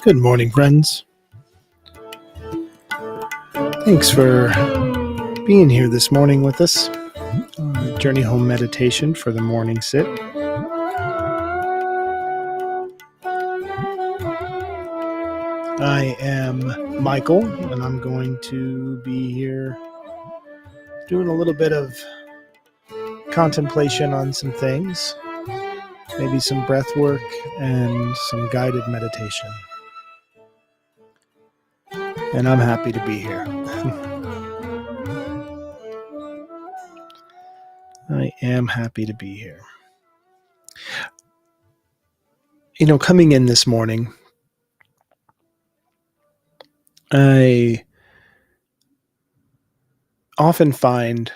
Good morning, friends. Thanks for being here this morning with us on the Journey Home Meditation for the morning sit. I am Michael, and I'm going to be here doing a little bit of contemplation on some things, maybe some breath work and some guided meditation. And I'm happy to be here. I am happy to be here. Coming in this morning, I often find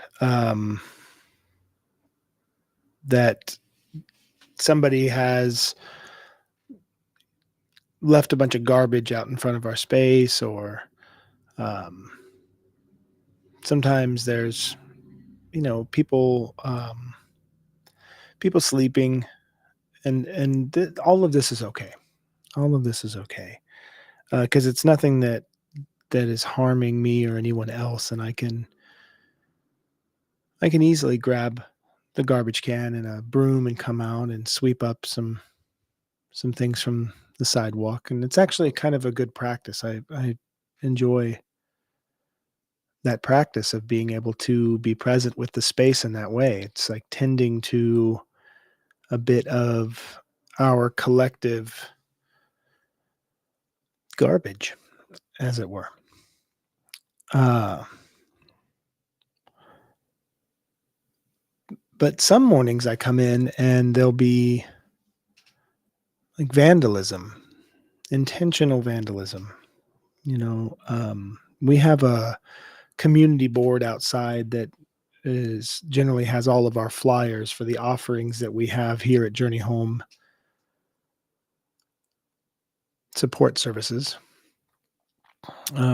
that somebody has left a bunch of garbage out in front of our space, or sometimes there's people sleeping, and all of this is okay. All of this is okay because it's nothing that is harming me or anyone else, and I can easily grab the garbage can and a broom and come out and sweep up some things from the sidewalk. And it's actually kind of a good practice. I enjoy that practice of being able to be present with the space in that way. It's like tending to a bit of our collective garbage, as it were. But some mornings I come in and there'll be like vandalism, intentional vandalism. We have a community board outside that generally has all of our flyers for the offerings that we have here at Journey Home Support Services,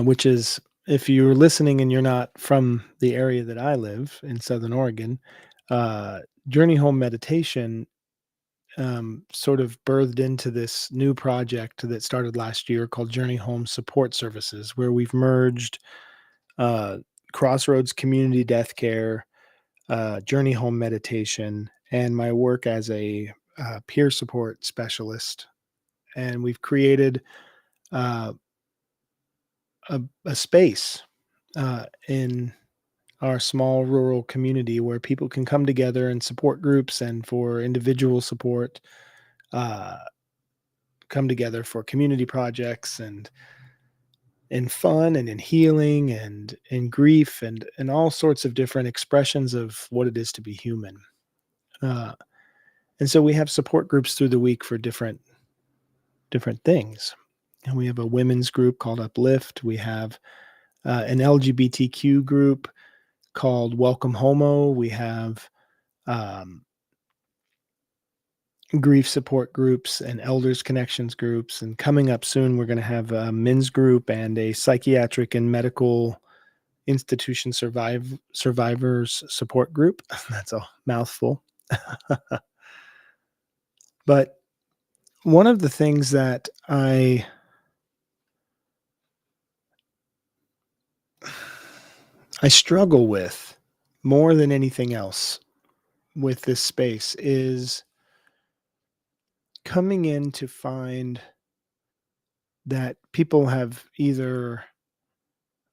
which is, if you're listening and you're not from the area that I live in Southern Oregon, Journey Home Meditation sort of birthed into this new project that started last year called Journey Home Support Services, where we've merged Crossroads Community Death Care, Journey Home Meditation, and my work as a peer support specialist. And we've created a space in our small rural community where people can come together in support groups and for individual support, come together for community projects and in fun and in healing and in grief and all sorts of different expressions of what it is to be human. And so we have support groups through the week for different things. And we have a women's group called Uplift. We have an LGBTQ group called Welcome Homo. We have grief support groups and elders connections groups. And coming up soon, we're going to have a men's group and a psychiatric and medical institution survivors support group. That's a mouthful. But one of the things that I struggle with more than anything else with this space is coming in to find that people have either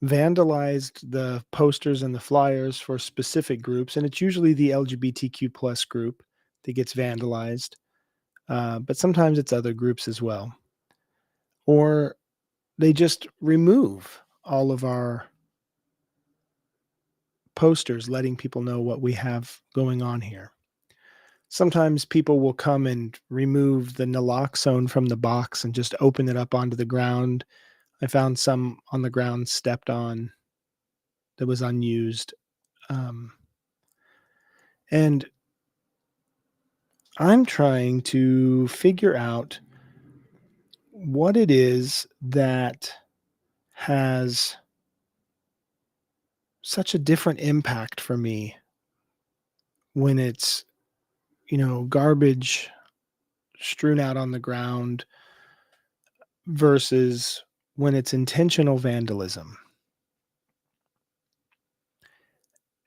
vandalized the posters and the flyers for specific groups, and it's usually the LGBTQ plus group that gets vandalized, but sometimes it's other groups as well. Or they just remove all of our posters letting people know what we have going on here. Sometimes people will come and remove the naloxone from the box and just open it up onto the ground. I found some on the ground stepped on that was unused. And I'm trying to figure out what it is that has such a different impact for me when it's, garbage strewn out on the ground, versus when it's intentional vandalism.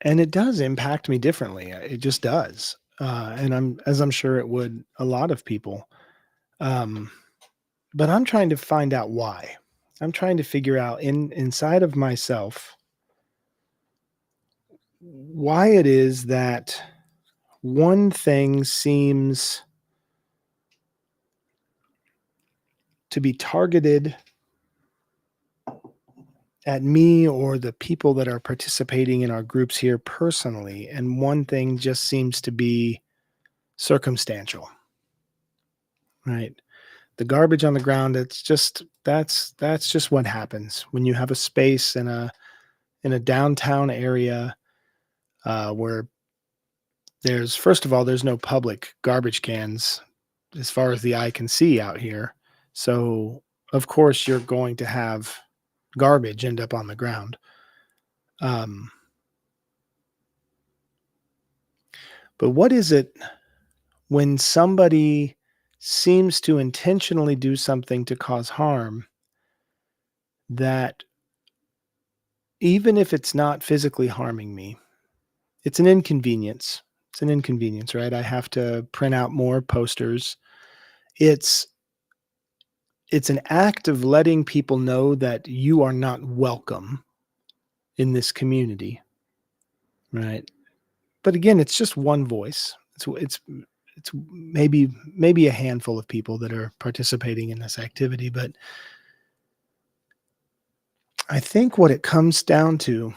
And it does impact me differently. It just does. And I'm sure it would a lot of people. Um, but I'm trying to find out why. I'm trying to figure out inside of myself why it is that one thing seems to be targeted at me or the people that are participating in our groups here personally, and one thing just seems to be circumstantial, right? The garbage on the ground, it's just that's just what happens when you have a space in a downtown area where there's first of all there's no public garbage cans as far as the eye can see out here. So of course you're going to have garbage end up on the ground. Um, but what is it when somebody seems to intentionally do something to cause harm that even if it's not physically harming me, it's an inconvenience. It's an inconvenience, right? I have to print out more posters. It's it's an act of letting people know that you are not welcome in this community, right? But again, it's just one voice. It's maybe a handful of people that are participating in this activity, but I think what it comes down to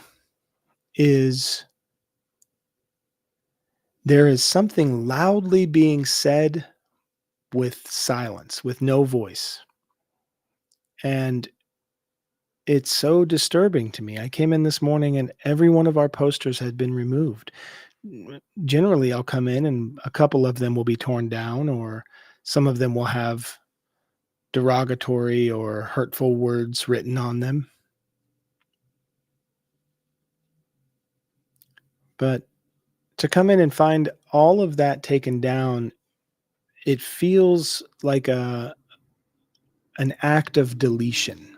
is there is something loudly being said with silence, with no voice. And it's so disturbing to me. I came in this morning and every one of our posters had been removed. Generally, I'll come in and a couple of them will be torn down, or some of them will have derogatory or hurtful words written on them. But to come in and find all of that taken down, it feels like an act of deletion,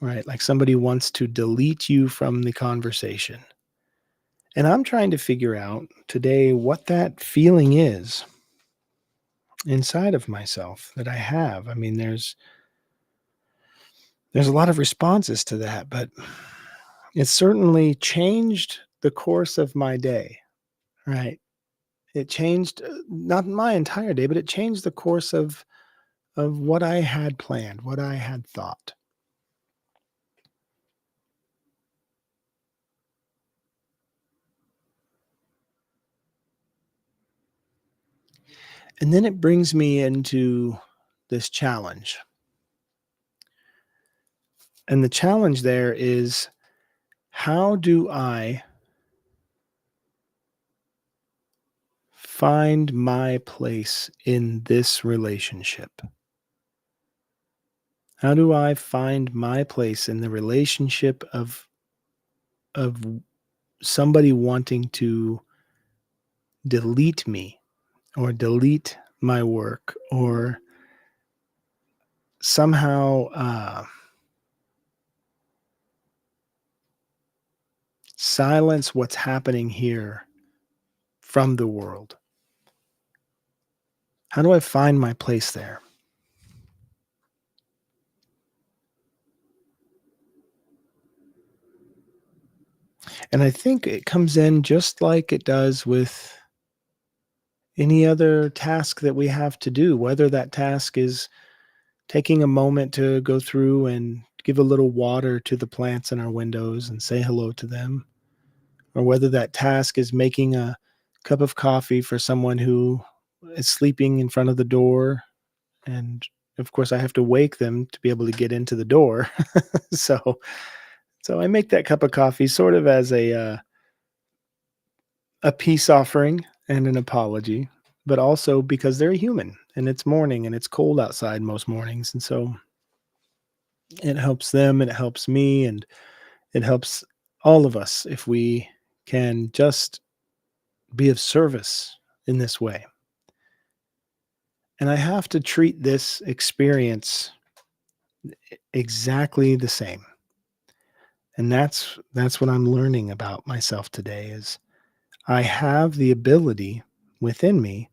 right? Like somebody wants to delete you from the conversation. And I'm trying to figure out today what that feeling is inside of myself that I have. I mean, there's a lot of responses to that, but it certainly changed the course of my day, right? It changed not my entire day, but it changed the course of what I had planned, what I had thought. And then it brings me into this challenge. And the challenge there is, how do I find my place in this relationship? How do I find my place in the relationship of somebody wanting to delete me or delete my work or somehow silence what's happening here from the world? How do I find my place there? And I think it comes in just like it does with any other task that we have to do, whether that task is taking a moment to go through and give a little water to the plants in our windows and say hello to them, or whether that task is making a cup of coffee for someone who is sleeping in front of the door. And of course, I have to wake them to be able to get into the door. so, so I make that cup of coffee sort of as a peace offering and an apology, but also because they're human and it's morning and it's cold outside most mornings. And so it helps them and it helps me and it helps all of us if we can just be of service in this way. And I have to treat this experience exactly the same. And that's what I'm learning about myself today is I have the ability within me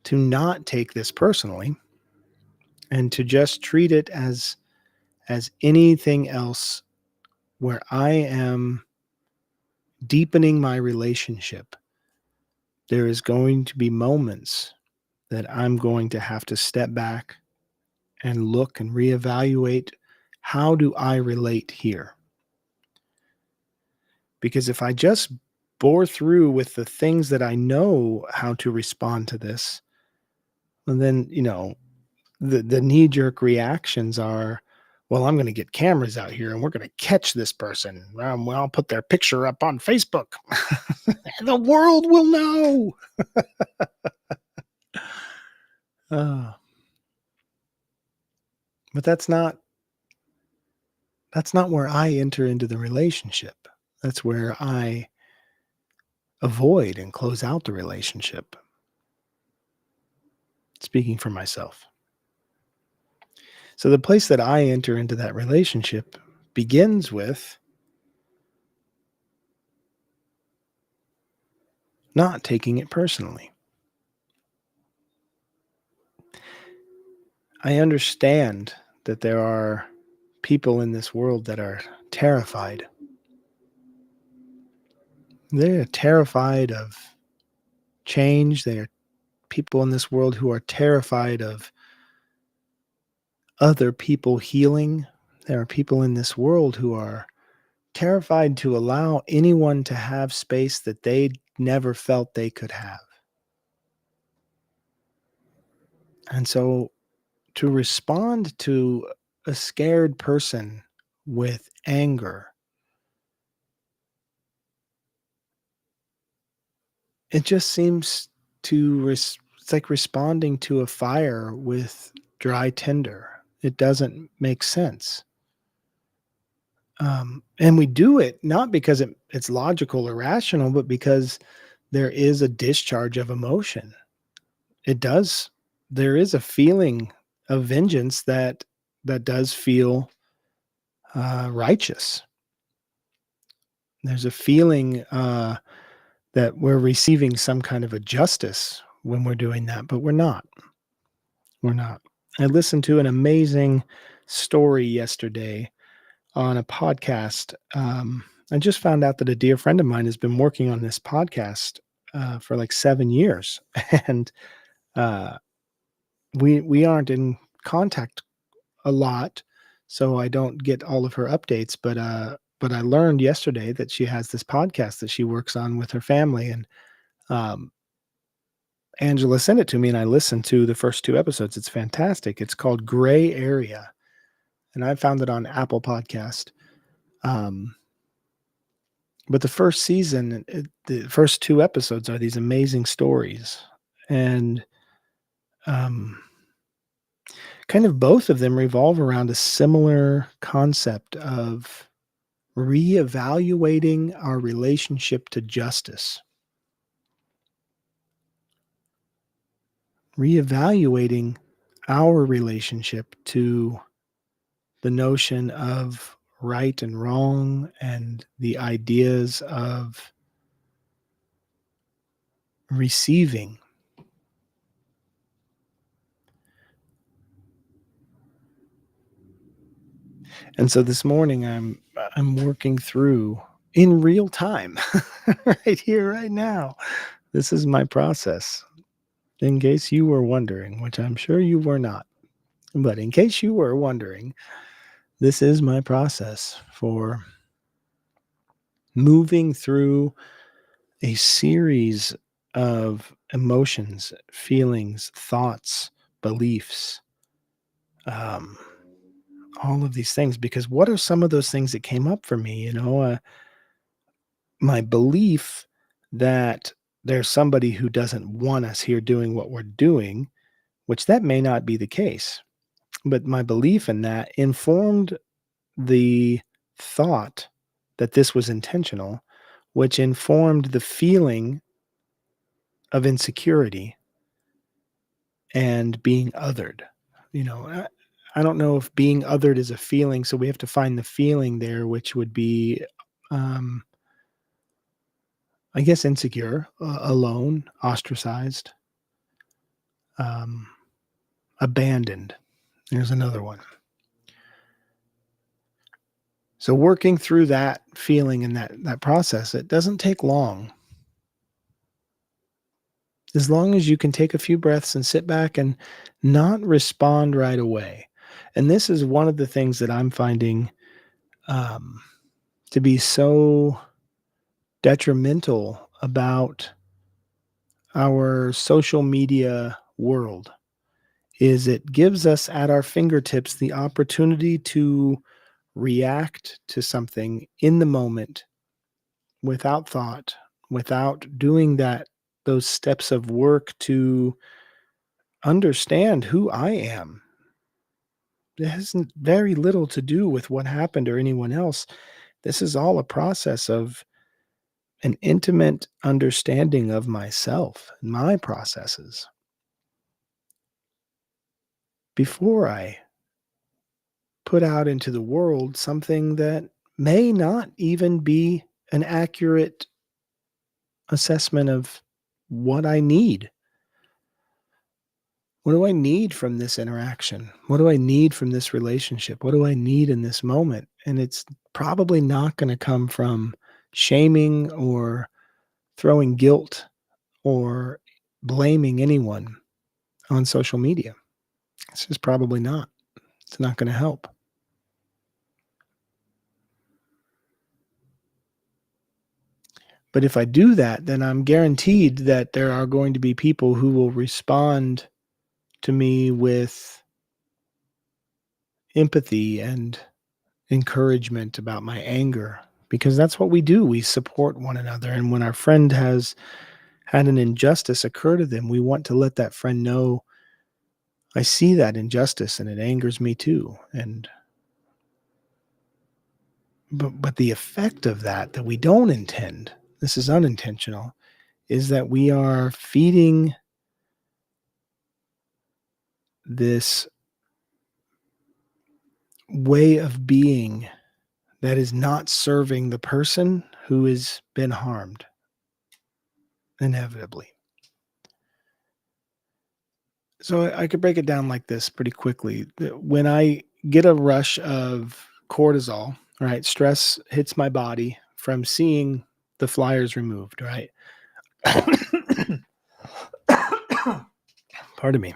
to not take this personally and to just treat it as anything else where I am deepening my relationship. There is going to be moments that I'm going to have to step back and look and reevaluate, how do I relate here? Because if I just bore through with the things that I know how to respond to this, and then, the knee jerk reactions are, well, I'm going to get cameras out here and we're going to catch this person. Well, I'll put their picture up on Facebook. And the world will know. Uh, but that's not where I enter into the relationship. That's where I avoid and close out the relationship. Speaking for myself. So the place that I enter into that relationship begins with not taking it personally. I understand that there are people in this world that are terrified. They're terrified of change. There are people in this world who are terrified of other people healing. There are people in this world who are terrified to allow anyone to have space that they never felt they could have. And so to respond to a scared person with anger, it just seems it's like responding to a fire with dry tinder. It doesn't make sense. And we do it not because it's logical or rational, but because there is a discharge of emotion. It does. There is a feeling of vengeance that does feel righteous. There's a feeling that we're receiving some kind of a justice when we're doing that, but we're not. We're not. I listened to an amazing story yesterday on a podcast. I just found out that a dear friend of mine has been working on this podcast for like 7 years, and uh, we aren't in contact a lot, so I don't get all of her updates. But I learned yesterday that she has this podcast that she works on with her family, and um, Angela sent it to me, and I listened to the first 2 episodes. It's fantastic. It's called Gray Area, and I found it on Apple Podcast. Um, but the first season, the first 2 episodes are these amazing stories, and um, kind of both of them revolve around a similar concept of reevaluating our relationship to justice, reevaluating our relationship to the notion of right and wrong and the ideas of receiving. And so this morning I'm working through in real time right here right now. This is my process. In case you were wondering, which I'm sure you were not. But in case you were wondering, this is my process for moving through a series of emotions, feelings, thoughts, beliefs, um, all of these things. Because what are some of those things that came up for me? My belief that there's somebody who doesn't want us here doing what we're doing, which that may not be the case. But my belief in that informed the thought that this was intentional, which informed the feeling of insecurity, and being othered. You know, I don't know if being othered is a feeling, so we have to find the feeling there, which would be, um, I guess, insecure, alone, ostracized, um, abandoned. There's another one. So working through that feeling and that process, it doesn't take long. As long as you can take a few breaths and sit back and not respond right away. And this is one of the things that I'm finding um, to be so detrimental about our social media world is it gives us at our fingertips the opportunity to react to something in the moment without thought, without doing those steps of work to understand who I am. It has very little to do with what happened or anyone else. This is all a process of an intimate understanding of myself and my processes before I put out into the world something that may not even be an accurate assessment of what I need. What do I need from this interaction? What do I need from this relationship? What do I need in this moment? And it's probably not going to come from shaming or throwing guilt or blaming anyone on social media. It's just probably not. It's not going to help. But if I do that, then I'm guaranteed that there are going to be people who will respond to me with empathy and encouragement about my anger, because that's what we do. We support one another. And when our friend has had an injustice occur to them, we want to let that friend know, I see that injustice and it angers me too. And but the effect of that we don't intend, this is unintentional, is that we are feeding this way of being that is not serving the person who has been harmed inevitably. So I could break it down like this pretty quickly. When I get a rush of cortisol, right, stress hits my body from seeing the flyers removed, right? Pardon me.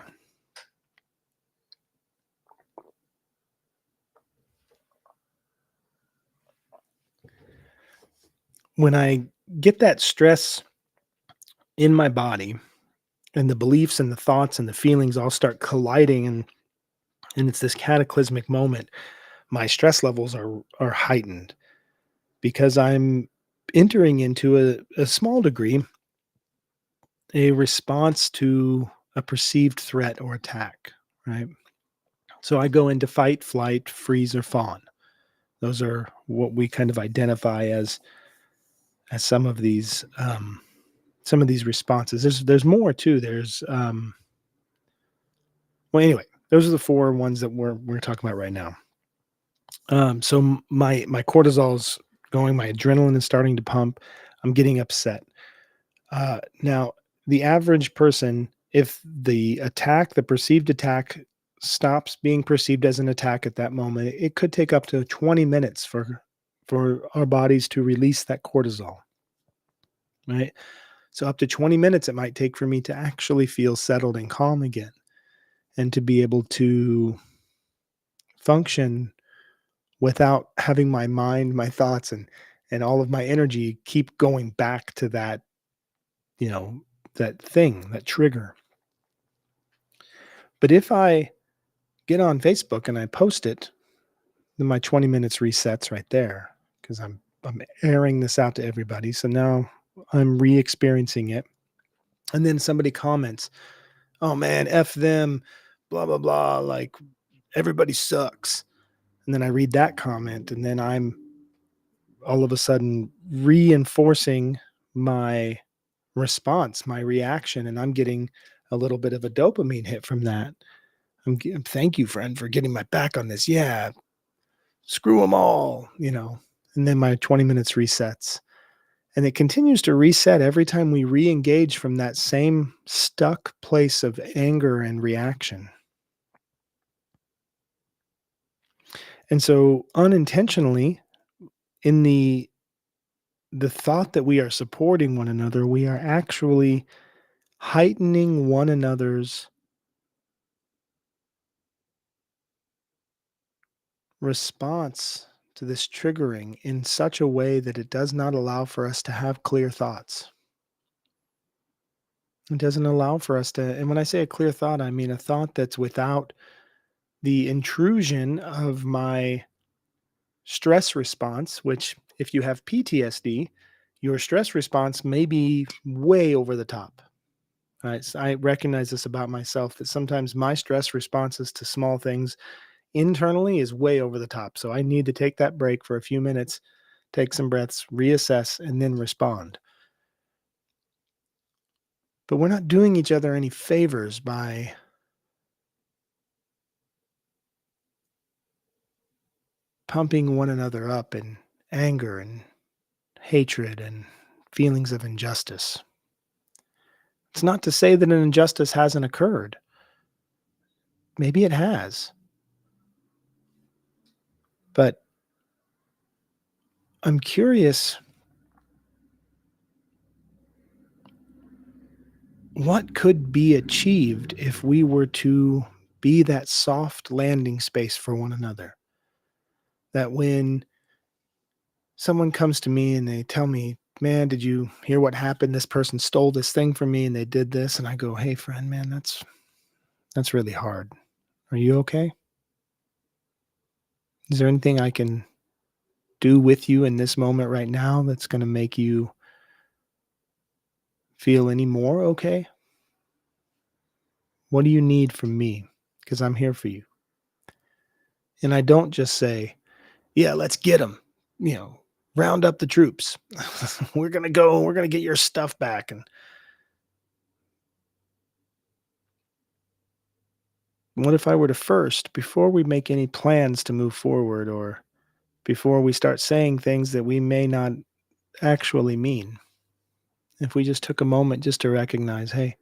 When I get that stress in my body and the beliefs and the thoughts and the feelings all start colliding and it's this cataclysmic moment, my stress levels are heightened because I'm entering into a small degree a response to a perceived threat or attack, right? So I go into fight, flight, freeze, or fawn. Those are what we kind of identify as some of these responses. There's more too. Well, anyway, those are the four ones that we're talking about right now. So my cortisol's going, my adrenaline is starting to pump. I'm getting upset. Now, the average person, if the perceived attack stops being perceived as an attack at that moment, it could take up to 20 minutes for our bodies to release that cortisol, right? So up to 20 minutes it might take for me to actually feel settled and calm again and to be able to function without having my mind, my thoughts and all of my energy keep going back to that, you know, that thing, that trigger. But if I get on Facebook and I post it, then my 20 minutes resets right there because I'm airing this out to everybody. So now I'm re-experiencing it. And then somebody comments, "Oh man, F them, blah blah blah, like everybody sucks." And then I read that comment and then I'm all of a sudden reinforcing my response, my reaction, and I'm getting a little bit of a dopamine hit from that. Thank you, friend, for getting my back on this. Yeah, screw them all, and then my 20 minutes resets. And it continues to reset every time we re engage from that same stuck place of anger and reaction. And so, unintentionally, in the thought that we are supporting one another, we are actually heightening one another's response to this triggering in such a way that it does not allow for us to have clear thoughts. It doesn't allow for us to, and when I say a clear thought, I mean a thought that's without the intrusion of my stress response, which, if you have PTSD, your stress response may be way over the top. Right? So I recognize this about myself, that sometimes my stress responses to small things internally is way over the top. So I need to take that break for a few minutes, take some breaths, reassess, and then respond. But we're not doing each other any favors by pumping one another up in anger and hatred and feelings of injustice. It's not to say that an injustice hasn't occurred. Maybe it has. But I'm curious, what could be achieved if we were to be that soft landing space for one another? That when someone comes to me and they tell me, man, did you hear what happened? This person stole this thing from me and they did this. And I go, hey, friend, man, that's really hard. Are you okay? Is there anything I can do with you in this moment right now that's going to make you feel any more okay? What do you need from me? Because I'm here for you. And I don't just say, yeah, let's get them, round up the troops. We're going to go, we're going to get your stuff back. And what if I were to first, before we make any plans to move forward, or before we start saying things that we may not actually mean, if we just took a moment just to recognize, hey,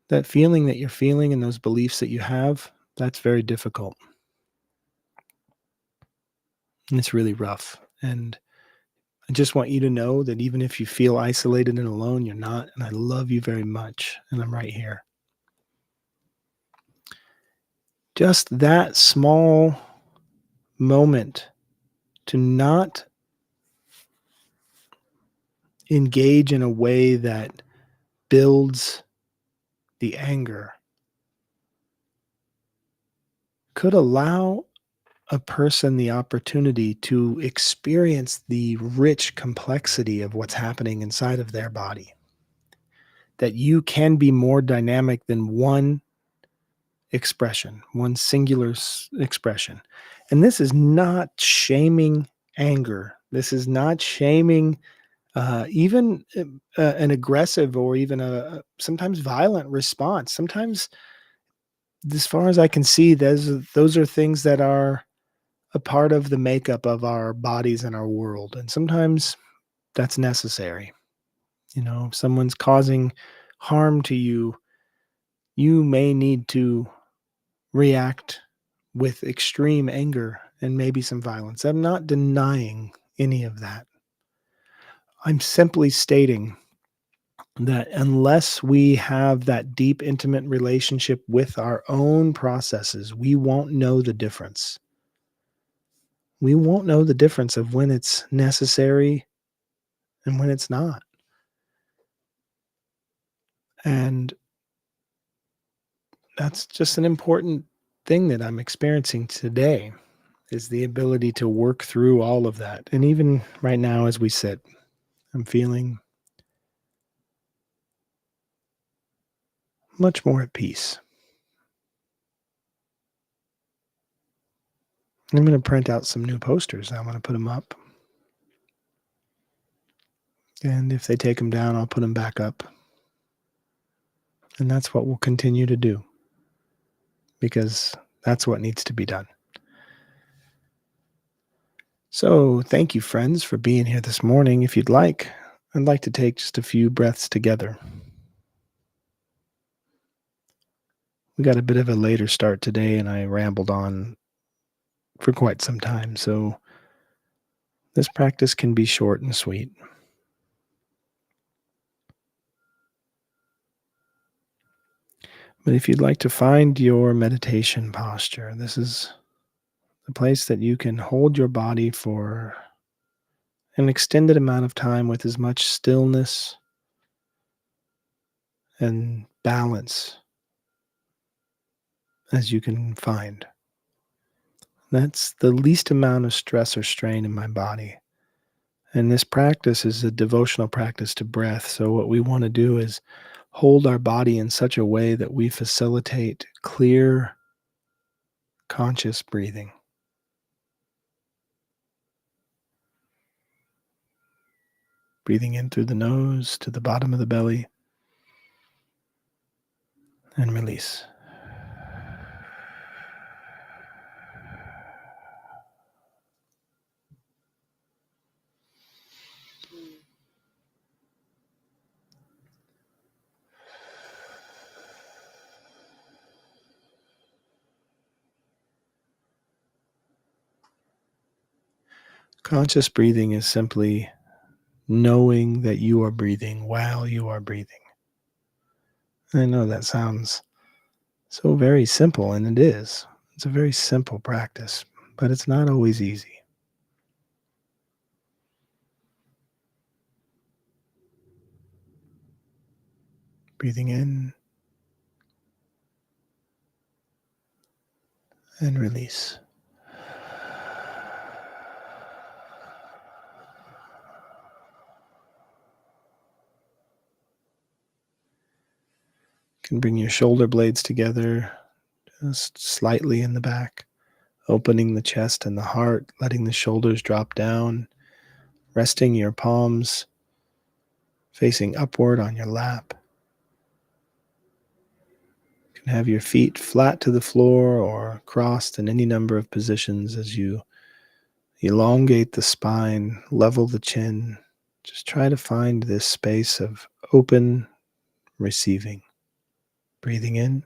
that feeling that you're feeling and those beliefs that you have, that's very difficult. And it's really rough. And I just want you to know that even if you feel isolated and alone, you're not. And I love you very much. And I'm right here. Just that small moment to not engage in a way that builds the anger could allow a person the opportunity to experience the rich complexity of what's happening inside of their body. That you can be more dynamic than one expression, one singular expression. And this is not shaming anger. This is not shaming even an aggressive or even a sometimes violent response. Sometimes, as far as I can see, those are things that are a part of the makeup of our bodies and our world. And sometimes that's necessary. If someone's causing harm to you, you may need to react with extreme anger and maybe some violence. I'm not denying any of that. I'm simply stating that unless we have that deep, intimate relationship with our own processes, we won't know the difference. We won't know the difference of when it's necessary and when it's not. And that's just an important thing that I'm experiencing today, is the ability to work through all of that. And even right now, as we sit, I'm feeling much more at peace. I'm going to print out some new posters. I want to put them up. And if they take them down, I'll put them back up. And that's what we'll continue to do because that's what needs to be done. So, thank you, friends, for being here this morning. If you'd like, I'd like to take just a few breaths together. We got a bit of a later start today, and I rambled on for quite some time. So, this practice can be short and sweet. But if you'd like to find your meditation posture, this is the place that you can hold your body for an extended amount of time with as much stillness and balance as you can find. That's the least amount of stress or strain in my body. And this practice is a devotional practice to breath. So, what we want to do is hold our body in such a way that we facilitate clear, conscious breathing. Breathing in through the nose to the bottom of the belly and release. Conscious breathing is simply knowing that you are breathing while you are breathing. I know that sounds so very simple, and it is. It's a very simple practice, but it's not always easy. Breathing in and release. You can bring your shoulder blades together just slightly in the back, opening the chest and the heart, letting the shoulders drop down, resting your palms facing upward on your lap. You can have your feet flat to the floor or crossed in any number of positions as you elongate the spine, level the chin. Just try to find this space of open receiving. Breathing in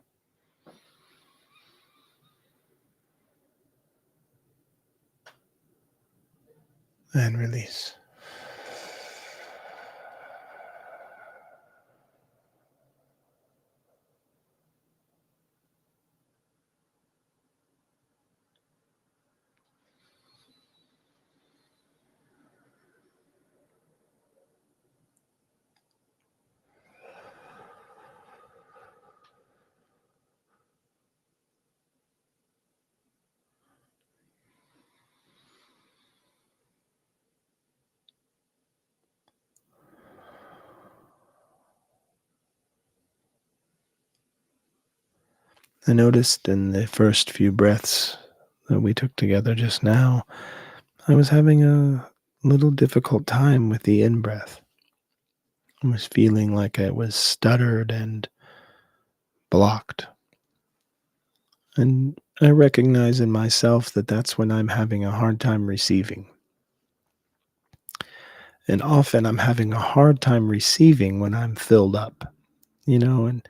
and release. I noticed in the first few breaths that we took together just now, I was having a little difficult time with the in breath. I was feeling like it was stuttered and blocked. And I recognize in myself that that's when I'm having a hard time receiving. And often I'm having a hard time receiving when I'm filled up, and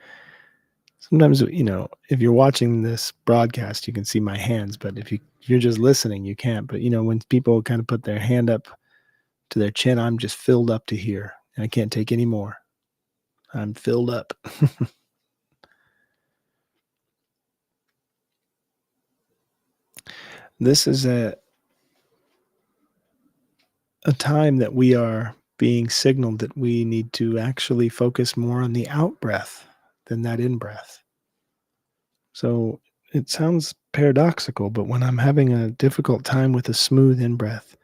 sometimes, if you're watching this broadcast, you can see my hands, but if you're just listening, you can't. But, when people kind of put their hand up to their chin, I'm just filled up to here and I can't take any more. I'm filled up. This is a time that we are being signaled that we need to actually focus more on the out breath than that in breath. So it sounds paradoxical, but when I'm having a difficult time with a smooth in breath,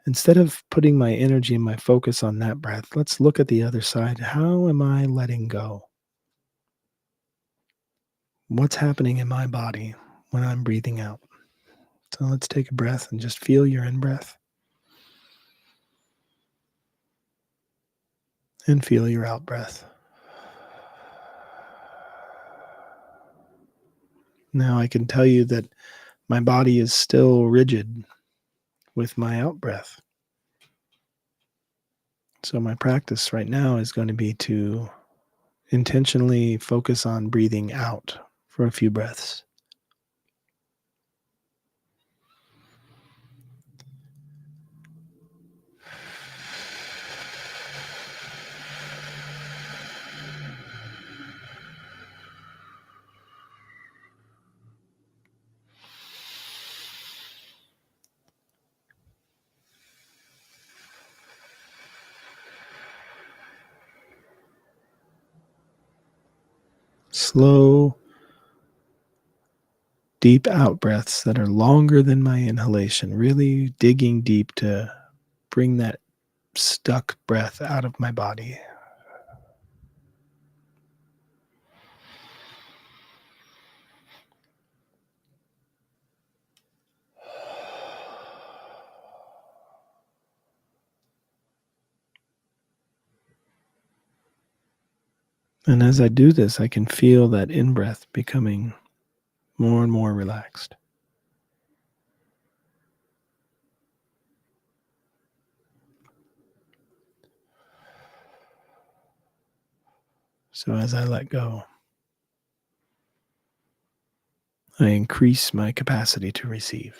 instead of putting my energy and my focus on that breath, let's look at the other side. How am I letting go? What's happening in my body when I'm breathing out? So let's take a breath and just feel your in breath and feel your out breath. Now I can tell you that my body is still rigid with my out breath. So my practice right now is going to be to intentionally focus on breathing out for a few breaths. Slow, deep out breaths that are longer than my inhalation, really digging deep to bring that stuck breath out of my body. And as I do this, I can feel that in breath becoming more and more relaxed. So as I let go, I increase my capacity to receive.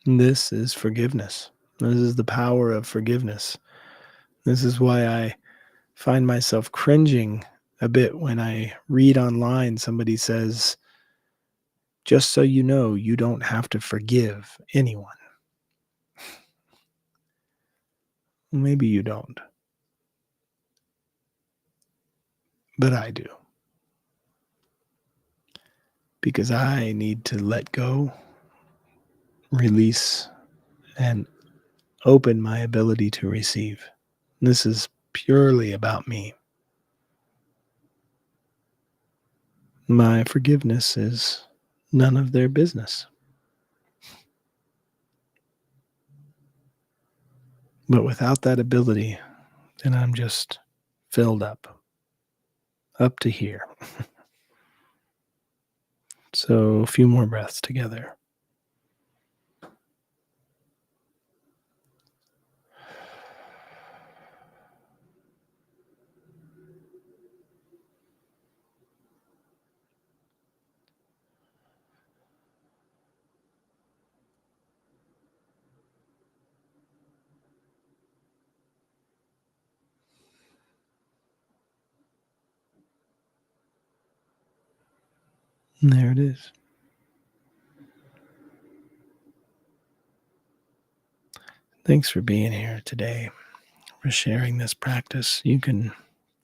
This is forgiveness. This is the power of forgiveness. This is why I find myself cringing a bit when I read online somebody says, just so you know, you don't have to forgive anyone. Maybe you don't, but I do. Because I need to let go, release, and open my ability to receive. This is purely about me. My forgiveness is none of their business. But without that ability, then I'm just filled up to here. So a few more breaths together. And there it is. Thanks for being here today, for sharing this practice. You can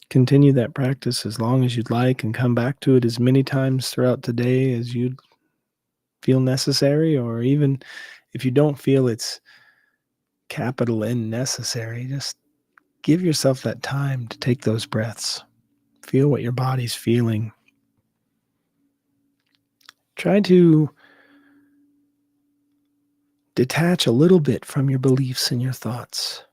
continue that practice as long as you'd like and come back to it as many times throughout the day as you feel necessary, or even if you don't feel it's capital N necessary, just give yourself that time to take those breaths. Feel what your body's feeling. Try to detach a little bit from your beliefs and your thoughts.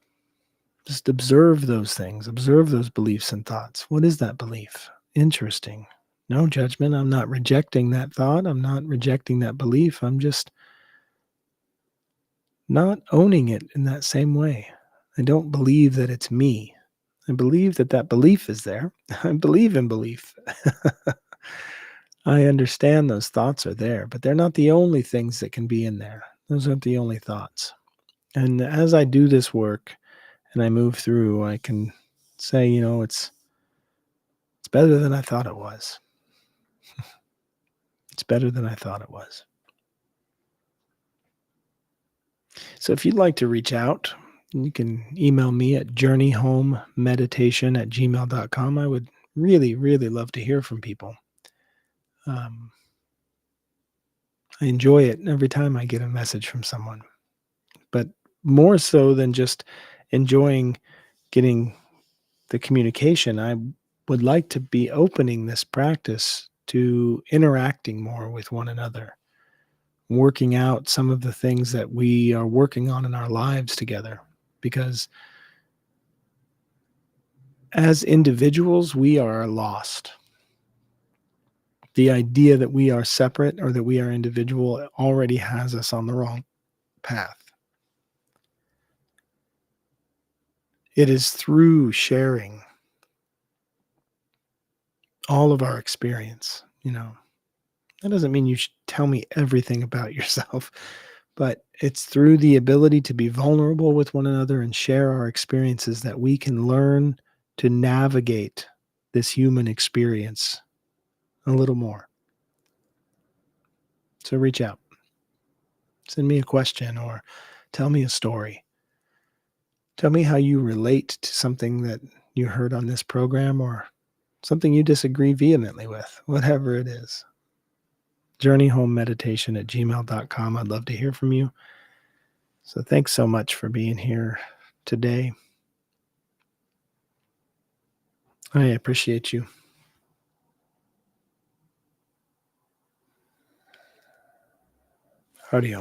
Just observe those things, observe those beliefs and thoughts. What is that belief? Interesting. No judgment. I'm not rejecting that thought. I'm not rejecting that belief. I'm just not owning it in that same way. I don't believe that it's me. I believe that that belief is there. I believe in belief. I understand those thoughts are there, but they're not the only things that can be in there. Those aren't the only thoughts. And as I do this work and I move through, I can say, it's better than I thought it was. It's better than I thought it was. So if you'd like to reach out, you can email me at journeyhomemeditation@gmail.com. I would really, really love to hear from people. Um, I enjoy it every time I get a message from someone, but more so than just enjoying getting the communication, I would like to be opening this practice to interacting more with one another, working out some of the things that we are working on in our lives together. Because as individuals, we are lost. The idea that we are separate or that we are individual already has us on the wrong path. It is through sharing all of our experience, that doesn't mean you should tell me everything about yourself, but it's through the ability to be vulnerable with one another and share our experiences that we can learn to navigate this human experience a little more. So reach out, send me a question, or tell me a story. Tell me how you relate to something that you heard on this program or something you disagree vehemently with, whatever it is. Journeyhomemeditation@gmail.com. I'd love to hear from you. So thanks so much for being here today. I appreciate you. Howdy.